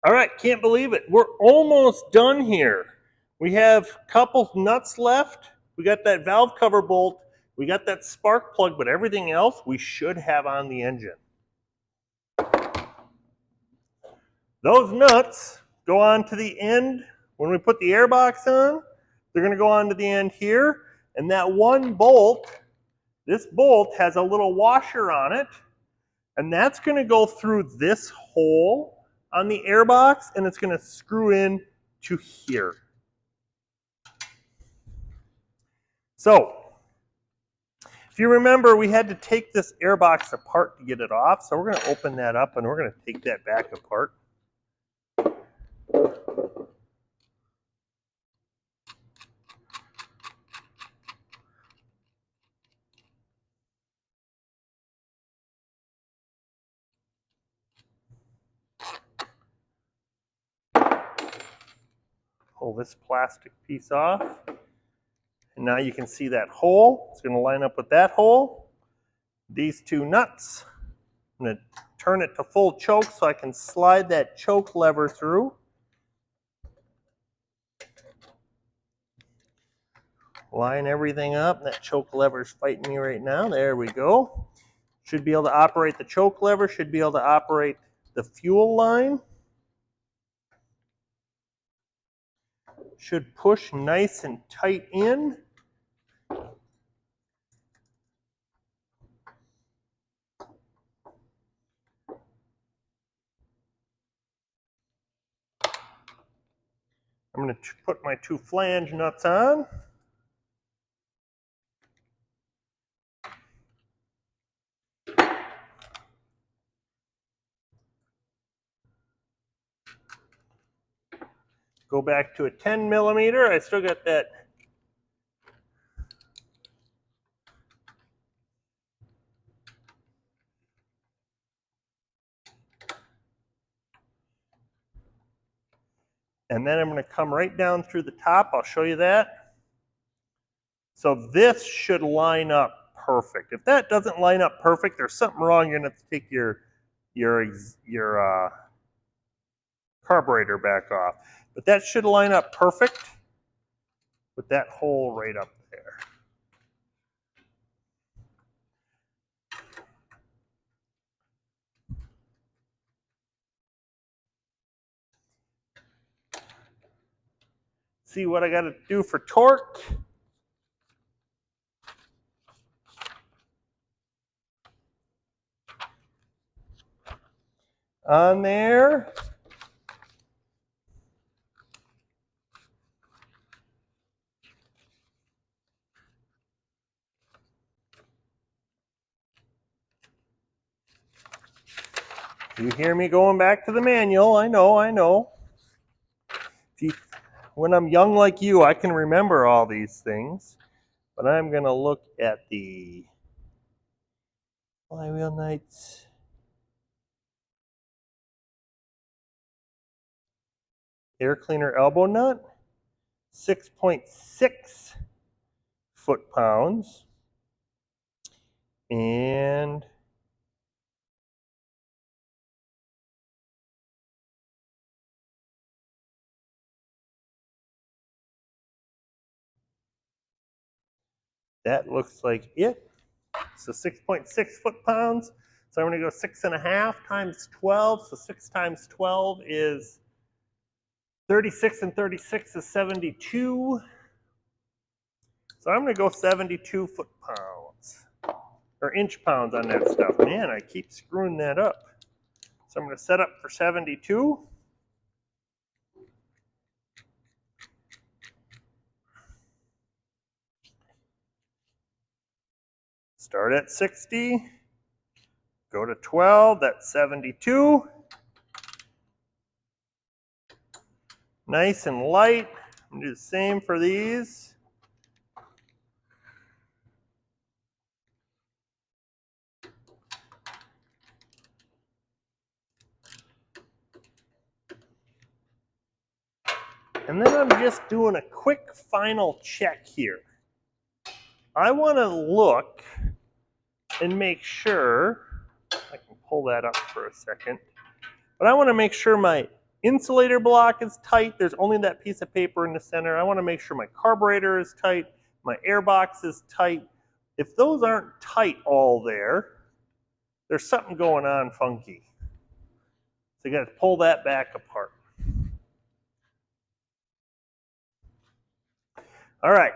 All right, can't believe it. We're almost done here. We have a couple nuts left. We got that valve cover bolt. We got that spark plug, but everything else we should have on the engine. Those nuts go on to the end. When we put the airbox on, they're going to go on to the end here. And that one bolt, this bolt has a little washer on it. And that's going to go through this hole on the airbox, and it's going to screw in to here. So, if you remember, we had to take this airbox apart to get it off. So we're going to open that up, and we're going to take that back apart. Pull this plastic piece off. And now you can see that hole. It's going to line up with that hole. These two nuts. I'm going to turn it to full choke so I can slide that choke lever through. Line everything up. That choke lever's fighting me right now. There we go. Should be able to operate the choke lever. Should be able to operate the fuel line. Should push nice and tight in. I'm going to put my two flange nuts on. Go back to a 10 millimeter. I still got that and then I'm going to come right down through the top. I'll show you that. So this should line up perfect. If that doesn't line up perfect, there's something wrong. You're going to have to take your carburetor back off. But that should line up perfect with that hole right up there. See what I got to do for torque. On there. You hear me going back to the manual. I know. When I'm young like you, I can remember all these things. But I'm going to look at the flywheel nights. Air cleaner elbow nut, 6.6 foot-pounds. And that looks like it. So 6.6 foot-pounds. So I'm going to go 6.5 times 12. So 6 times 12 is 36, and 36 is 72. So I'm going to go 72 foot-pounds. Or inch-pounds on that stuff. Man, I keep screwing that up. So I'm going to set up for 72. Start at 60, go to 12, that's 72. Nice and light. I'm going to do the same for these. And then I'm just doing a quick final check here. I want to look and make sure, I can pull that up for a second, but I want to make sure my insulator block is tight. There's only that piece of paper in the center. I want to make sure my carburetor is tight, my airbox is tight. If those aren't tight all there, there's something going on funky. So you got to pull that back apart. All right,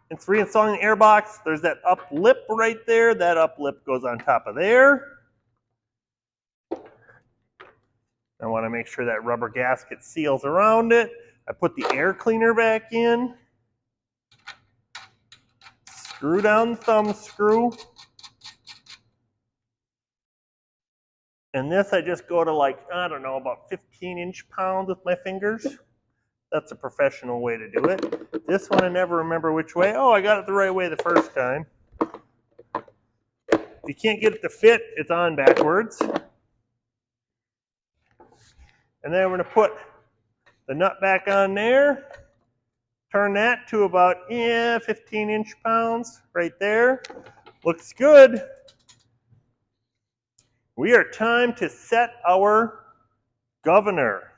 it's reinstalling the airbox. There's that up lip right there. That up lip goes on top of there. I want to make sure that rubber gasket seals around it. I put the air cleaner back in. Screw down the thumb screw. And this I just go to like, I don't know, about 15 inch-pounds with my fingers. That's a professional way to do it. This one I never remember which way. Oh, I got it the right way the first time. If you can't get it to fit, it's on backwards. And then we're going to put the nut back on there. Turn that to about 15 inch-pounds right there. Looks good. We are time to set our governor.